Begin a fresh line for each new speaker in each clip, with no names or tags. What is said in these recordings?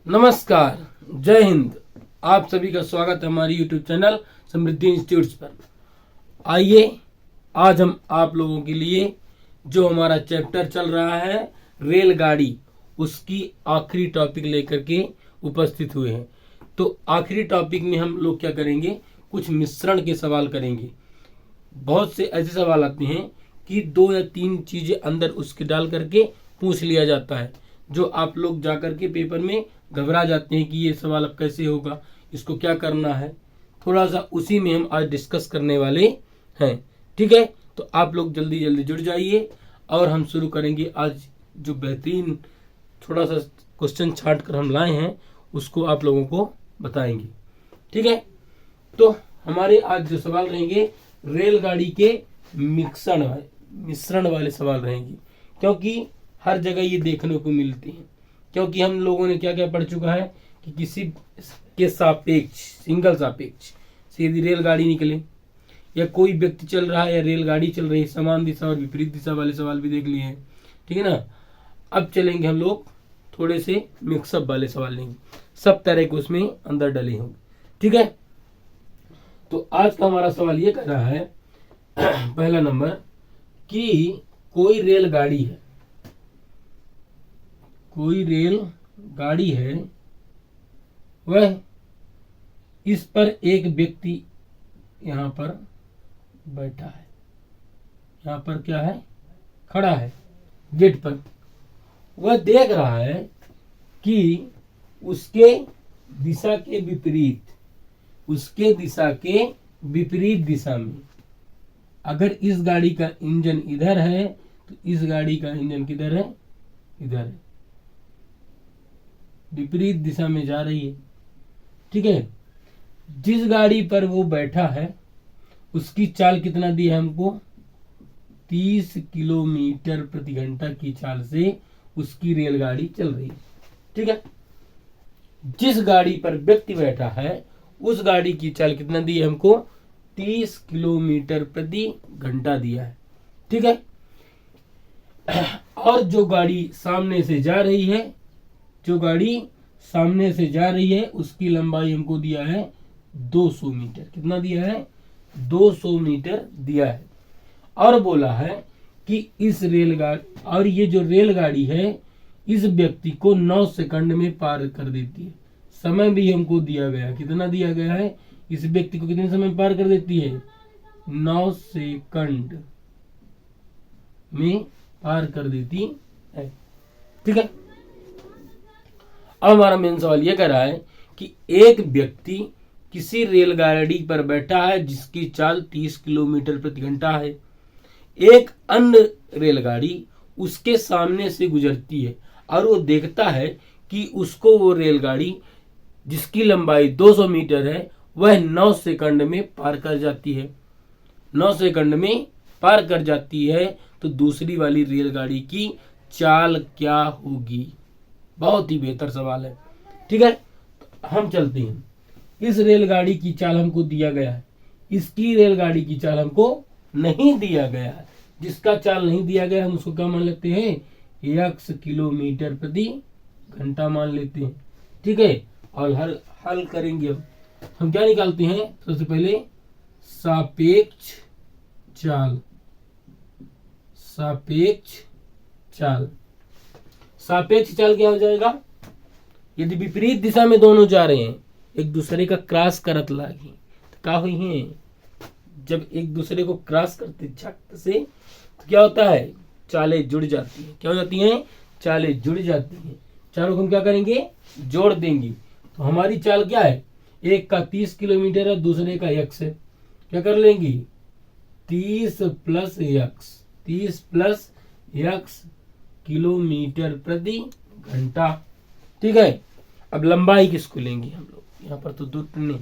नमस्कार, जय हिंद। आप सभी का स्वागत है हमारी यूट्यूब चैनल समृद्धि इंस्टीट्यूट्स पर। आइए आज हम आप लोगों के लिए जो हमारा चैप्टर चल रहा है रेलगाड़ी, उसकी आखिरी टॉपिक लेकर के उपस्थित हुए हैं। तो आखिरी टॉपिक में हम लोग क्या करेंगे, कुछ मिश्रण के सवाल करेंगे। बहुत से ऐसे सवाल आते हैं कि 2 या 3 चीजें अंदर उसके डाल करके पूछ लिया जाता है, जो आप लोग जाकर के पेपर में घबरा जाते हैं कि ये सवाल अब कैसे होगा, इसको क्या करना है। थोड़ा सा उसी में हम आज डिस्कस करने वाले हैं। ठीक है, तो आप लोग जल्दी जल्दी जुड़ जाइए और हम शुरू करेंगे। आज जो बेहतरीन थोड़ा सा क्वेश्चन छांट कर हम लाए हैं उसको आप लोगों को बताएंगे। ठीक है, तो हमारे आज जो सवाल रहेंगे रेलगाड़ी के मिश्रण वाले सवाल रहेंगे, क्योंकि हर जगह ये देखने को मिलती है। क्योंकि हम लोगों ने क्या क्या पढ़ चुका है कि किसी के सापेक्ष, सिंगल सापेक्ष से यदि रेलगाड़ी निकले, या कोई व्यक्ति चल रहा है या रेलगाड़ी चल रही है, समान दिशा और विपरीत दिशा वाले सवाल भी देख लिए हैं। ठीक है ना। अब चलेंगे हम लोग थोड़े से मिक्सअप वाले सवाल लेंगे, सब तरह के उसमें अंदर डले होंगे। ठीक है, तो आज का हमारा सवाल ये कर रहा है पहला नंबर कि कोई रेलगाड़ी है, वह इस पर एक व्यक्ति यहाँ पर बैठा है, यहाँ पर क्या है, खड़ा है गेट पर। वह देख रहा है कि उसके दिशा के विपरीत दिशा में अगर इस गाड़ी का इंजन इधर है तो इस गाड़ी का इंजन किधर है, इधर है, विपरीत दिशा में जा रही है। ठीक है, जिस गाड़ी पर वो बैठा है उसकी चाल कितना दी है हमको, 30 किलोमीटर प्रति घंटा की चाल से उसकी रेलगाड़ी चल रही है। ठीक है, जिस गाड़ी पर व्यक्ति बैठा है उस गाड़ी की चाल कितना दी है हमको, 30 किलोमीटर प्रति घंटा दिया है। ठीक है, और जो गाड़ी सामने से जा रही है उसकी लंबाई हमको दिया है 200 मीटर। कितना दिया है, 200 मीटर दिया है। और बोला है कि इस रेलगाड़ी, और ये जो रेलगाड़ी है इस व्यक्ति को 9 सेकंड में पार कर देती है। समय भी हमको दिया गया, कितना दिया गया है, इस व्यक्ति को कितने समय में पार कर देती है, 9 सेकंड में पार कर देती है। ठीक है, अब हमारा मेन सवाल यह कर रहा है कि एक व्यक्ति किसी रेलगाड़ी पर बैठा है जिसकी चाल 30 किलोमीटर प्रति घंटा है। एक अन्य रेलगाड़ी उसके सामने से गुजरती है और वो देखता है कि उसको वो रेलगाड़ी जिसकी लंबाई 200 मीटर है वह 9 सेकंड में पार कर जाती है। 9 सेकंड में पार कर जाती है तो दूसरी वाली रेलगाड़ी की चाल क्या होगी। बहुत ही बेहतर सवाल है। ठीक है, हम चलते हैं। इस रेलगाड़ी की चाल हमको दिया गया है, इसकी रेलगाड़ी की चाल हमको नहीं दिया गया है। जिसका चाल नहीं दिया गया हम उसको क्या मान लेते हैं, x किलोमीटर प्रति घंटा मान लेते हैं। ठीक है, और हल करेंगे। हम क्या निकालते हैं, सबसे पहले सापेक्ष चाल। सापेक्ष चाल क्या हो जाएगा, यदि विपरीत दिशा में दोनों जा रहे हैं, एक दूसरे का क्रॉस करत लागी तो क्या हुई है, जब एक दूसरे को क्रॉस करते झट से तो क्या होता है, चालें जुड़ जाती है। क्या हो जाती हैं, चालें जुड़ जाती हैं। चारों को हम क्या करेंगे, जोड़ देंगे। तो हमारी चाल क्या है, एक का 30 किलोमीटर है, दूसरे का x है। क्या कर लेंगे, 30 प्लस x किलोमीटर प्रति घंटा। ठीक है, अब लंबाई किसको लेंगे हम लोग, यहाँ पर तो 2 ट्रेन है,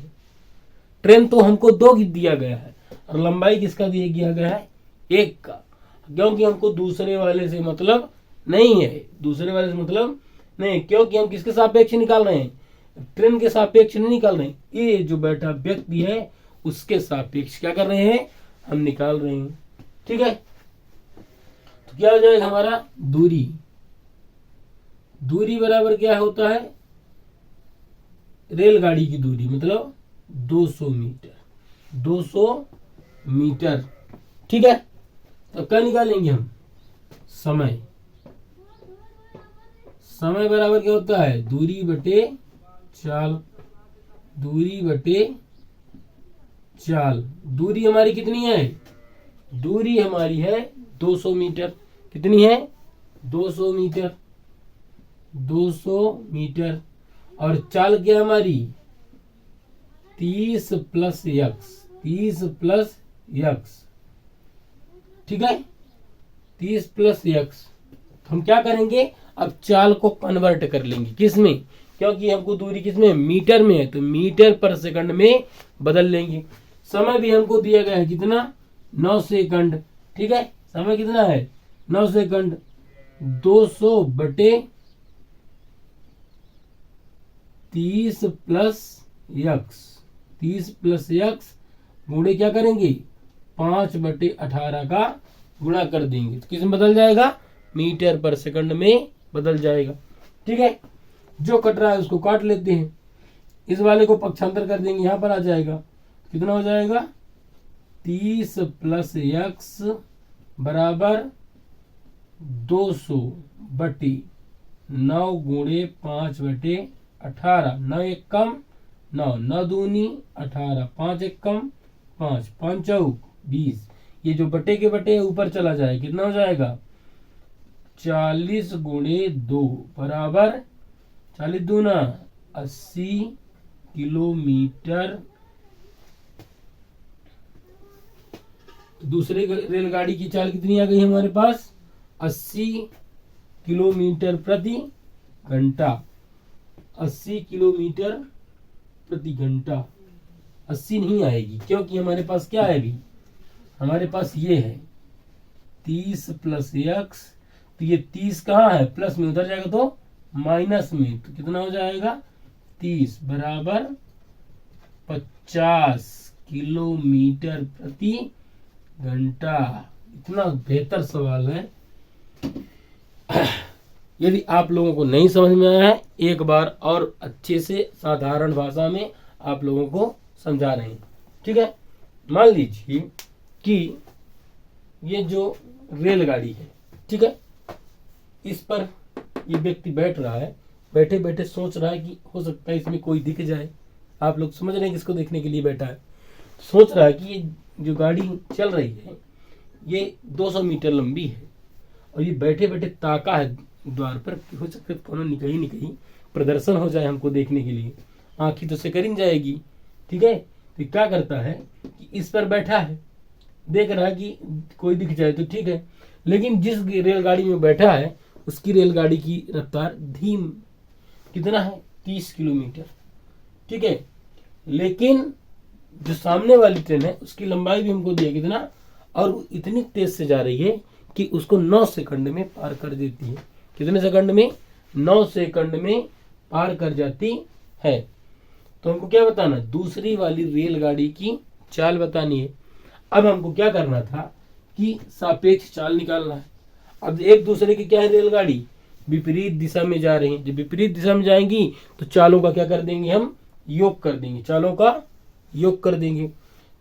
ट्रेन तो हमको 2 दिया गया है और लंबाई किसका दिया गया है, 1 का। क्योंकि हमको दूसरे वाले से मतलब नहीं है, क्योंकि हम किसके सापेक्ष निकाल रहे हैं, ट्रेन के सापेक्ष नहीं निकाल रहे हैं, ये जो बैठा व्यक्ति है उसके सापेक्ष क्या कर रहे हैं, हम निकाल रहे हैं। ठीक है, तो क्या हो जाएगा हमारा, दूरी दूरी बराबर क्या होता है, रेलगाड़ी की दूरी मतलब 200 मीटर, 200 मीटर। ठीक है, तो क्या निकालेंगे हम, समय। समय बराबर क्या होता है, दूरी बटे चाल, दूरी बटे चाल। दूरी हमारी कितनी है, दूरी हमारी है 200 मीटर। कितनी है, 200 मीटर, 200 मीटर। और चाल क्या हमारी, 30 प्लस यक्स, 30 प्लस यक्स। ठीक है, 30 प्लस यक्स। हम क्या करेंगे, अब चाल को कन्वर्ट कर लेंगे किस में, क्योंकि हमको दूरी किस में, मीटर में है, तो मीटर पर सेकंड में बदल लेंगे। समय भी हमको दिया गया है कितना, 9 सेकंड। ठीक है, समय कितना है, 9 सेकंड। 200 बटे 30 प्लस यक्स, 30 प्लस यक्स गुणे क्या करेंगे, 5 बटे 18 का गुणा कर देंगे, तो किस में बदल जाएगा, मीटर पर सेकंड में बदल जाएगा। ठीक है, जो कट रहा है उसको काट लेते हैं, इस वाले को पक्षांतर कर देंगे, यहां पर आ जाएगा, कितना हो जाएगा, 30 प्लस यक्स बराबर 200 बटे 9 गुणे 5 बटे 18। 9 एक कम 9, 9 दूनी 18, 5 एक कम 5, 5 चौक 20। ये जो बटे के बटे ऊपर चला जाए, कितना हो जाएगा, 40 गुणे 2 बराबर 40 दूना 80 किलोमीटर। दूसरे रेलगाड़ी की चाल कितनी आ गई हमारे पास, 80 किलोमीटर प्रति घंटा, 80 किलोमीटर प्रति घंटा। 80 नहीं आएगी, क्योंकि हमारे पास क्या है, अभी हमारे पास ये है 30 प्लस यक्स, तो ये 30 कहाँ है, प्लस में, उधर जाएगा तो माइनस में, तो कितना हो जाएगा, 30 बराबर 50 किलोमीटर प्रति घंटा। इतना बेहतर सवाल है। यदि आप लोगों को नहीं समझ में आया है, एक बार और अच्छे से साधारण भाषा में आप लोगों को समझा रहे हैं। ठीक है, मान लीजिए कि ये जो रेलगाड़ी है, ठीक है, इस पर ये व्यक्ति बैठ रहा है, बैठे बैठे सोच रहा है कि हो सकता है इसमें कोई दिख जाए। आप लोग समझ रहे हैं किसको देखने के लिए बैठा है, सोच रहा है कि ये जो गाड़ी चल रही है ये 200 मीटर लंबी है, और ये बैठे बैठे ताका है द्वार पर, हो सकता है कोनो नहीं कहीं प्रदर्शन हो जाए हमको देखने के लिए, आंखी तो से करीन जाएगी। ठीक है, तो क्या करता है कि इस पर बैठा है, देख रहा है कि कोई दिख जाए तो ठीक है, लेकिन जिस रेलगाड़ी में बैठा है उसकी रेलगाड़ी की रफ्तार धीम, कितना है, 30 किलोमीटर। ठीक है, लेकिन जो सामने वाली ट्रेन है उसकी लंबाई भी हमको दिया कितना, और वो इतनी तेज से जा रही है कि उसको 9 सेकंड में पार कर देती है। कितने सेकंड में, 9 सेकंड में पार कर जाती है। तो हमको क्या बताना, दूसरी वाली रेलगाड़ी की चाल बतानी है। अब हमको क्या करना था कि सापेक्ष चाल निकालना है। अब एक दूसरे की क्या है, रेलगाड़ी विपरीत दिशा में जा रही है, जब विपरीत दिशा में जाएंगी तो चालों का क्या कर देंगे, हम योग कर देंगे, चालों का योग कर देंगे।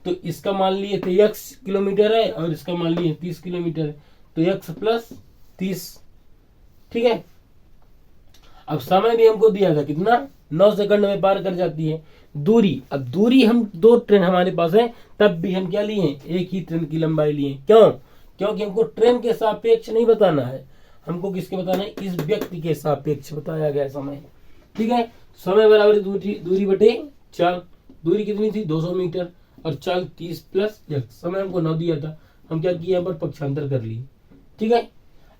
तो इसका मान लिए तो x किलोमीटर है और इसका मान लिए 30 किलोमीटर है, तो x प्लस 30। ठीक है, अब समय भी हमको दिया था कितना, 9 सेकंड में पार कर जाती है। दूरी, अब दूरी हम 2 ट्रेन हमारे पास है, तब भी हम क्या लिए, एक ही ट्रेन की लंबाई लिए। क्यों, क्योंकि हमको ट्रेन के सापेक्ष नहीं बताना है, हमको किसके बताना है, इस व्यक्ति के सापेक्ष बताया गया समय। ठीक है, समय बराबर दूरी बटे चाल। दूरी कितनी थी, 200 मीटर, और चाल 30 प्लस यक्स। समय हमको 9 दिया था, हम क्या किए, यहाँ पर पक्षांतर कर लिए। ठीक है,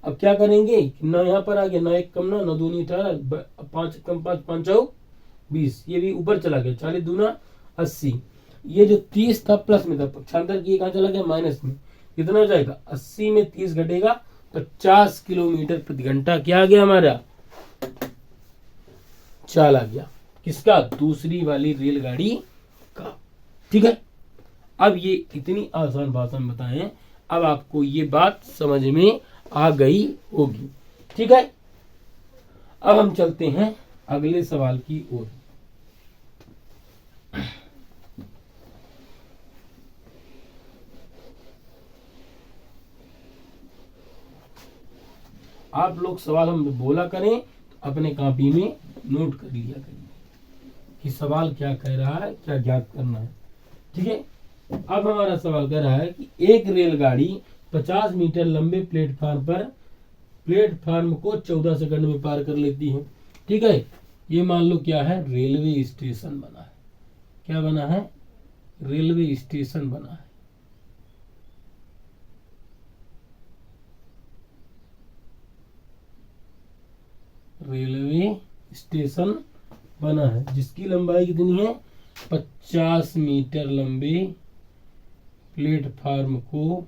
अब क्या करेंगे, 9 यहाँ पर आ गया, 9 एक कम 9, 9 दूनी 18, 5 कम 5, 5 चौक 20, ये भी ऊपर चला गया, 40 दूना 80। ये जो 30 था प्लस में था, पक्षांतर किए कहाँ चला गया, माइनस में। कितना हो जाएगा, 80 में 30 घटेगा 50 किलोमीटर प्रति घंटा। क्या आ गया हमारा, चाल आ गया, किसका, दूसरी वाली रेलगाड़ी का। ठीक है, अब ये इतनी आसान भाषा में बताएं, अब आपको ये बात समझ में आ गई होगी। ठीक है, अब हम चलते हैं अगले सवाल की ओर। आप लोग सवाल हम बोला करें, अपने कॉपी में नोट कर लिया करें कि सवाल क्या कह रहा है, क्या ज्ञात करना है। ठीक है, अब हमारा सवाल कह रहा है कि एक रेलगाड़ी 50 मीटर लंबे प्लेटफार्म को 14 सेकंड में पार कर लेती है। ठीक है, ये मान लो क्या है, रेलवे स्टेशन बना है। क्या बना है? रेलवे स्टेशन बना है। रेलवे स्टेशन बना है जिसकी लंबाई कितनी है? 50 मीटर लंबे प्लेटफार्म को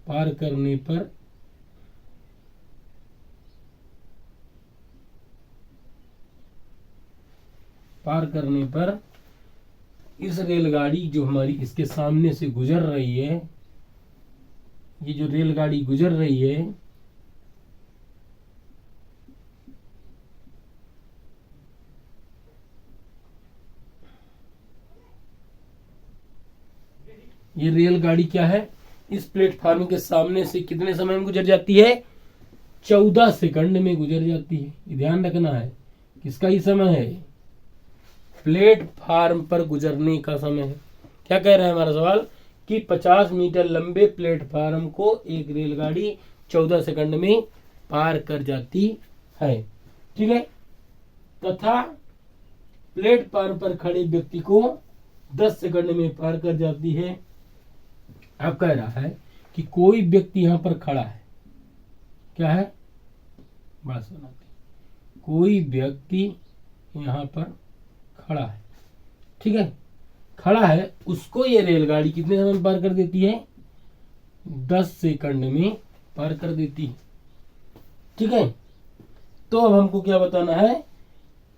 पार करने पर इस रेलगाड़ी जो हमारी इसके सामने से गुजर रही है, ये जो रेलगाड़ी गुजर रही है, ये रेलगाड़ी क्या है, इस प्लेटफार्म के सामने से कितने समय में गुजर जाती है? 14 सेकंड में गुजर जाती है। ये ध्यान रखना है, किसका ही समय है? प्लेटफार्म पर गुजरने का समय है। क्या कह रहा है हमारा सवाल कि 50 मीटर लंबे प्लेटफार्म को एक रेलगाड़ी 14 सेकंड में पार कर जाती है। ठीक है, तथा प्लेटफार्म पर खड़े व्यक्ति को 10 सेकंड में पार कर जाती है। अब कह रहा है कि कोई व्यक्ति यहां पर खड़ा है। क्या है? बात सुनाती, कोई व्यक्ति यहां पर खड़ा है। ठीक है, खड़ा है, उसको ये रेलगाड़ी कितने समय में पार कर देती है? 10 सेकंड में पार कर देती है। ठीक है, तो अब हमको क्या बताना है?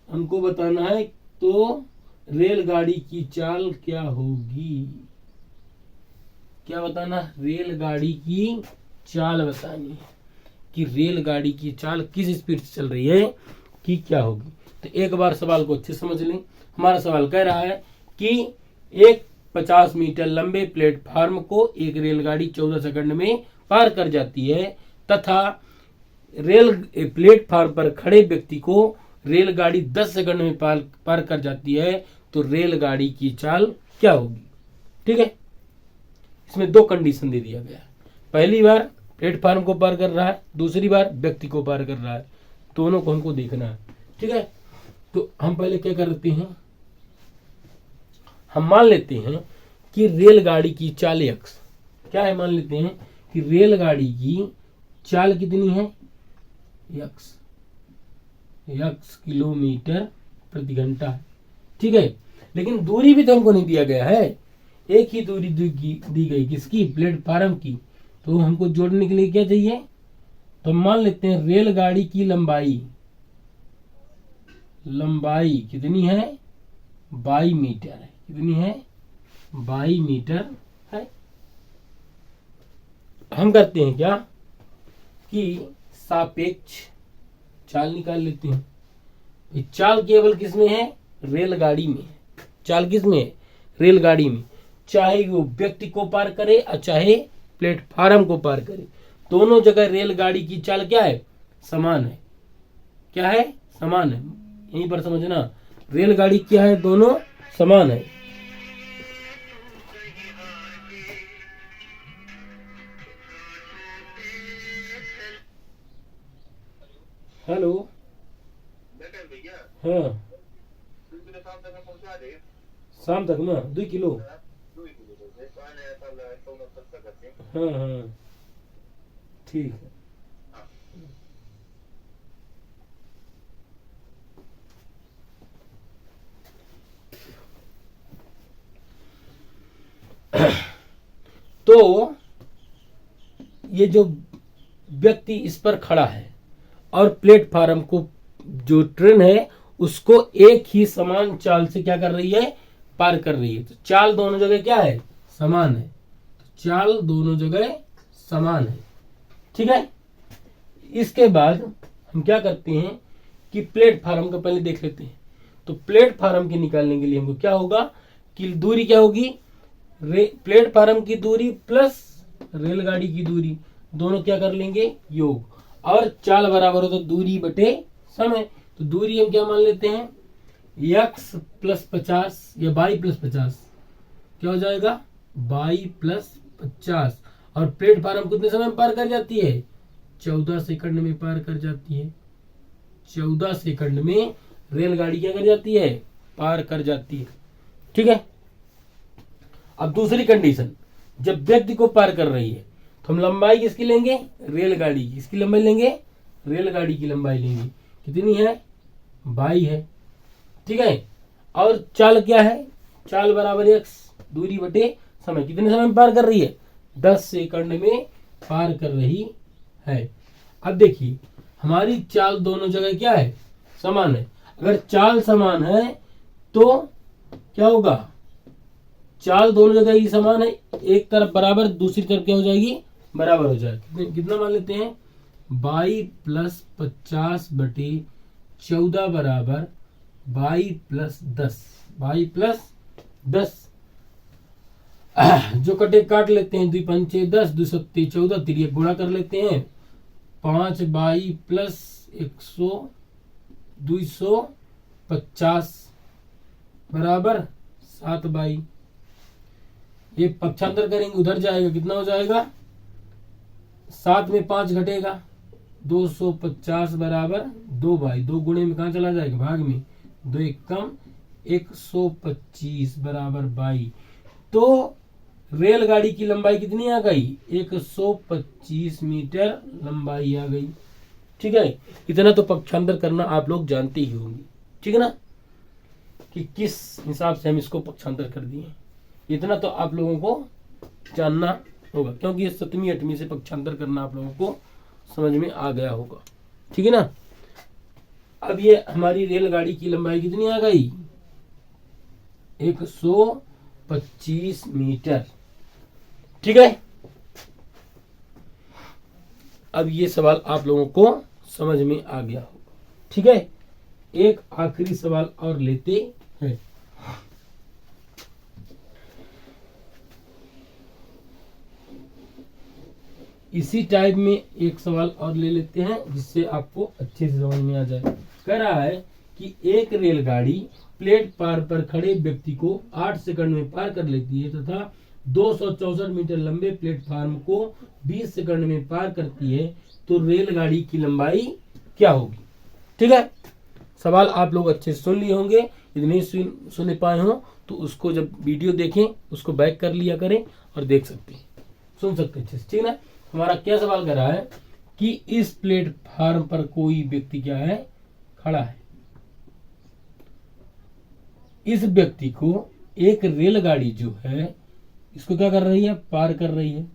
हमको बताना है तो रेलगाड़ी की चाल क्या होगी। क्या बताना? रेलगाड़ी की चाल बतानी है कि रेलगाड़ी की चाल किस स्पीड से चल रही है कि क्या होगी। तो एक बार सवाल को अच्छे समझ लें। हमारा सवाल कह रहा है कि एक 50 मीटर लंबे प्लेटफार्म को एक रेलगाड़ी 14 सेकंड में पार कर जाती है तथा प्लेटफार्म पर खड़े व्यक्ति को रेलगाड़ी 10 सेकंड में पार कर जाती है। तो रेलगाड़ी की चाल क्या होगी? ठीक है, इसमें दो कंडीशन दे दिया गया है। पहली बार प्लेटफार्म को पार कर रहा है, दूसरी बार व्यक्ति को पार कर रहा है। दोनों को हमको देखना है। ठीक है, तो हम पहले क्या करते हैं, हम मान लेते हैं कि रेलगाड़ी की चाल x क्या है। मान लेते हैं कि रेलगाड़ी की चाल कितनी है? x किलोमीटर प्रति घंटा है। ठीक है, लेकिन दूरी भी तो हमको नहीं दिया गया है, एक ही दूरी दी गई, किसकी? प्लेटफार्म की। तो हमको जोड़ने के लिए क्या चाहिए? तो मान लेते हैं रेलगाड़ी की लंबाई कितनी है? 22 मीटर है। कितनी है? 22 मीटर है। हम करते हैं क्या कि सापेक्ष चाल निकाल लेते हैं। चाल केवल किसमें है? रेलगाड़ी में। चाल किसमें है? रेलगाड़ी में। चाहे वो व्यक्ति को पार करे और चाहे प्लेटफार्म को पार करे, दोनों जगह रेलगाड़ी की चाल क्या है? समान है। क्या है? समान है। यहीं पर समझना, रेलगाड़ी क्या है? दोनों समान है। हेलो, हाँ, शाम तक ना 2 किलो। हाँ हाँ, ठीक है। तो ये जो व्यक्ति इस पर खड़ा है और प्लेटफार्म को, जो ट्रेन है उसको एक ही समान चाल से क्या कर रही है? पार कर रही है। तो चाल दोनों जगह क्या है? समान है। तो चाल दोनों जगह समान है। ठीक है, इसके बाद हम क्या करते हैं कि प्लेटफार्म का पहले देख लेते हैं। तो प्लेटफार्म के निकालने के लिए हमको क्या होगा कि दूरी क्या होगी, प्लेटफार्म की दूरी प्लस रेलगाड़ी की दूरी, दोनों क्या कर लेंगे योग, और चाल बराबर हो तो दूरी बटे समय। तो दूरी हम क्या मान लेते हैं x प्लस 50 या बाई प्लस 50, क्या हो जाएगा बाई प्लस 50। और प्लेटफार्म कितने समय में पार कर जाती है, 14 सेकंड में पार कर जाती है। 14 सेकंड में रेलगाड़ी क्या कर जाती है, पार कर जाती है। ठीक है। अब दूसरी कंडीशन, जब व्यक्ति को पार कर रही है तो हम लंबाई किसकी लेंगे, रेलगाड़ी की। किसकी लंबाई लेंगे, रेलगाड़ी की लंबाई लेंगे। कितनी है, बाई है। ठीक है। और चाल क्या है, चाल बराबर x, दूरी बटे समय। कितने समय में पार कर रही है, 10 सेकंड में पार कर रही है। अब देखिए हमारी चाल दोनों जगह क्या है, समान है। अगर चाल समान है तो क्या होगा, चाल दोनों जगह ही समान है, एक तरफ बराबर दूसरी तरफ क्या हो जाएगी, बराबर हो जाएगी। कितना मान लेते हैं, बाई प्लस 50 बटे 14 बराबर बाई प्लस 10, बाई प्लस 10। जो कटे काट लेते हैं, 2 पंचे 10, 2 सत्ते 14, तिरिया गुणा कर लेते हैं, 5 बाई प्लस 100 250 बराबर 7 बाई। ये पक्षांतर करेंगे उधर जाएगा, कितना हो जाएगा, 7 में 5 घटेगा, 250 बराबर 2 बाई। 2 गुणे में कहाँ चला जाएगा, भाग में, 2 एक कम, 125 बराबर बाई। तो रेलगाड़ी की लंबाई कितनी आ गई, 125 मीटर लंबाई आ गई। ठीक है। इतना तो पक्षांतर करना आप लोग जानते ही होंगे। ठीक है ना, कि किस हिसाब से हम इसको पक्षांतर कर दिए, इतना तो आप लोगों को जानना होगा, क्योंकि ये 7वीं 8वीं से पक्षांतर करना आप लोगों को समझ में आ गया होगा। ठीक है ना। अब ये हमारी रेलगाड़ी की लंबाई कितनी आ गई, 125 मीटर। ठीक है। अब ये सवाल आप लोगों को समझ में आ गया होगा। ठीक है। एक आखिरी सवाल और लेते हैं। इसी टाइप में एक सवाल और ले लेते हैं जिससे आपको अच्छे से समझ में आ जाए। कह रहा है कि एक रेलगाड़ी प्लेटफार्म पर खड़े व्यक्ति को 8 सेकंड में पार कर लेती है तथा 264 मीटर लंबे प्लेटफार्म को 20 सेकंड में पार करती है, तो रेलगाड़ी की लंबाई क्या होगी। ठीक है। सवाल आप लोग अच्छे से सुन लिए होंगे, यदि नहीं सुन पाए हो तो उसको जब वीडियो देखें उसको बैक कर लिया करें और देख सकते हैं, सुन सकते हैं अच्छे से। ठीक है ना। हमारा क्या सवाल कर रहा है कि इस प्लेटफार्म पर कोई व्यक्ति क्या है, खड़ा है। इस व्यक्ति को एक रेलगाड़ी जो है इसको क्या कर रही है, पार कर रही है।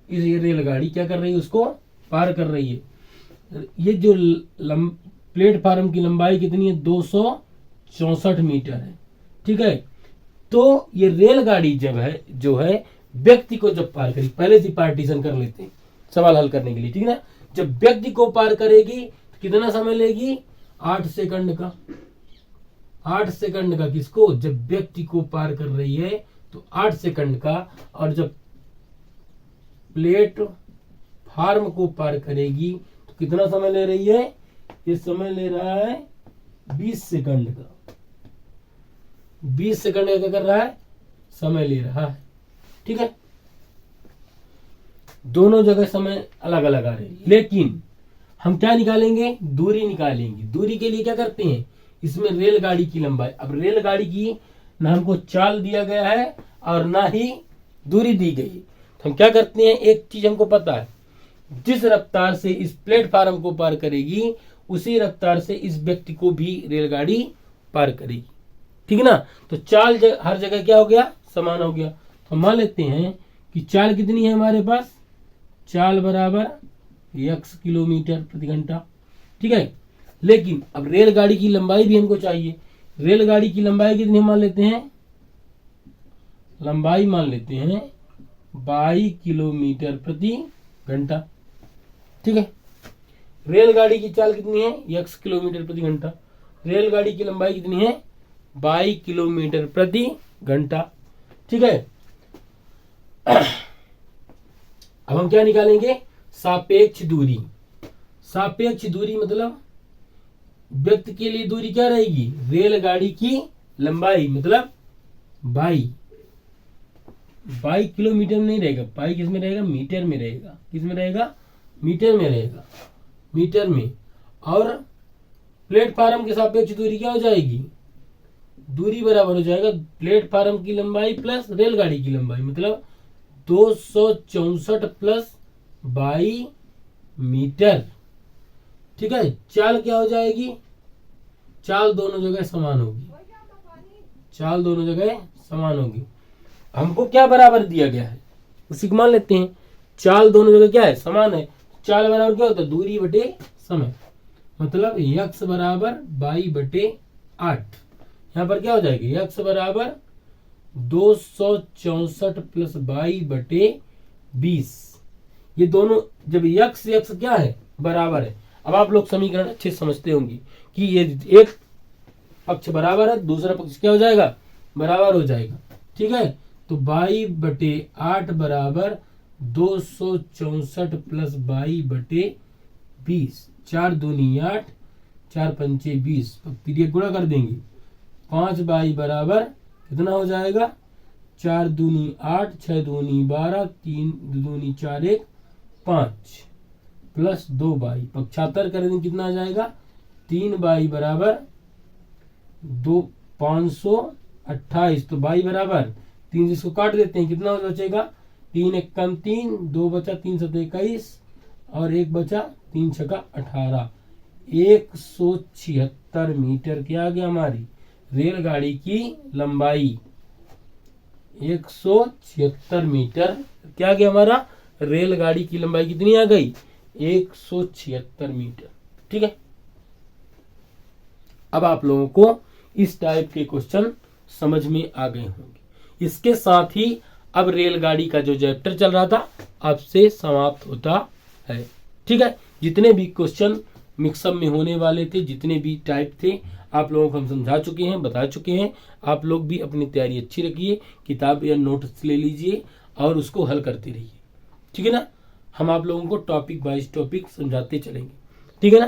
इस रेलगाड़ी क्या कर रही है, उसको पार कर रही है। ये जो प्लेटफार्म की लंबाई कितनी है, 264 मीटर है। ठीक है। तो ये रेलगाड़ी जब है जो है व्यक्ति को जब पार करेगी, पहले से पार्टीशन कर लेते हैं सवाल हल करने के लिए। ठीक है ना। जब व्यक्ति को पार करेगी तो कितना समय लेगी, 8 सेकंड का। 8 सेकंड का किसको, जब व्यक्ति को पार कर रही है तो 8 सेकंड का। और जब प्लेटफार्म को पार करेगी तो कितना समय ले रही है, ये समय ले रहा है 20 सेकंड का। 20 सेकंड का क्या कर रहा है, समय ले रहा है। ठीक है। दोनों जगह समय अलग अलग आ रहे हैं, लेकिन हम क्या निकालेंगे, दूरी निकालेंगे। दूरी के लिए क्या करते हैं, इसमें रेलगाड़ी की लंबाई। अब रेलगाड़ी की ना हमको चाल दिया गया है और ना ही दूरी दी गई, तो हम क्या करते हैं, एक चीज हमको पता है, जिस रफ्तार से इस प्लेटफार्म को पार करेगी उसी रफ्तार से इस व्यक्ति को भी रेलगाड़ी पार करेगी। ठीक है ना। तो चाल हर जगह क्या हो गया, समान हो गया। तो मान लेते हैं कि चाल कितनी है हमारे पास, चाल बराबर x किलोमीटर प्रति घंटा। ठीक है। लेकिन अब रेलगाड़ी की लंबाई भी हमको चाहिए। रेलगाड़ी की लंबाई कितनी मान लेते हैं, लंबाई मान लेते हैं 22 किलोमीटर प्रति घंटा। ठीक है, रेलगाड़ी की चाल कितनी है, x किलोमीटर प्रति घंटा। रेलगाड़ी की लंबाई कितनी है, 22 किलोमीटर प्रति घंटा। ठीक है, अब हम क्या निकालेंगे, सापेक्ष दूरी। सापेक्ष दूरी मतलब व्यक्ति के लिए दूरी क्या रहेगी, रेलगाड़ी की लंबाई मतलब 22 किलोमीटर में नहीं रहेगा, पाई किस में रहेगा, मीटर में रहेगा। किस में रहेगा, मीटर में रहेगा, मीटर में। और प्लेटफार्म के सापेक्ष दूरी क्या हो जाएगी, दूरी बराबर हो जाएगा प्लेटफार्म की लंबाई प्लस रेलगाड़ी की लंबाई, मतलब 264 प्लस 22 मीटर। ठीक है, चाल क्या हो जाएगी, चाल दोनों जगह समान होगी, चाल दोनों जगह समान होगी। हमको क्या बराबर दिया गया है उसी को मान लेते हैं, चाल दोनों जगह क्या है, समान है। चाल बराबर क्या होता है, दूरी बटे समय, मतलब x बराबर 22/8। यहाँ पर क्या हो जाएगी, x बराबर 264 प्लस 22/20। ये दोनों जब x क्या है, बराबर है। अब आप लोग समीकरण अच्छे समझते होंगे कि ये एक पक्ष बराबर है, दूसरा पक्ष क्या हो जाएगा, बराबर हो जाएगा। ठीक है, तो 22/8 बराबर 264 प्लस 22/20। 4 दूनी 8, 4 पंचे 20, तिरिया गुणा कर देंगे। 5 22 बराबर कितना हो जाएगा, 4 दूनी 8, 6 दूनी 12, 3 दूनी 4 1 5 प्लस 2 22, पक्षांतर करेंगे कितना आ जाएगा, 3 22 बराबर 2 528। तो 22 बराबर 3 इसको काट देते हैं, कितना बचेगा, 3 1 कम 3, 2 बचा, 3 7 21 और 1 बचा, 3 6 18। 176 मीटर क्या आ गया, हमारी रेलगाड़ी की लंबाई 176 मीटर क्या आ गया, हमारा रेलगाड़ी की लंबाई कितनी आ गई, 176 मीटर। ठीक है, अब आप लोगों को इस टाइप के क्वेश्चन समझ में आ गए होंगे। इसके साथ ही अब रेलगाड़ी का जो चैप्टर चल रहा था आपसे समाप्त होता है। ठीक है, जितने भी क्वेश्चन मिक्सअप में होने वाले थे, जितने भी टाइप थे, आप लोगों को हम समझा चुके हैं, बता चुके हैं। आप लोग भी अपनी तैयारी अच्छी रखिए, किताब या नोट्स ले लीजिए और उसको हल करते रहिए। ठीक है ना, हम आप लोगों को टॉपिक वाइज टॉपिक समझाते चलेंगे। ठीक है ना,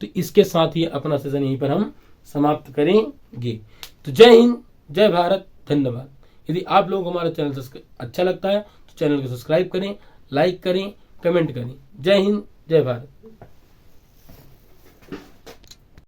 तो इसके साथ ही अपना सेशन यहीं पर हम समाप्त करेंगे। तो जय हिंद, जय भारत, धन्यवाद। यदि आप लोगों को हमारा चैनल अच्छा लगता है तो चैनल को सब्सक्राइब करें, लाइक करें, कमेंट करें। जय हिंद, जय भारत।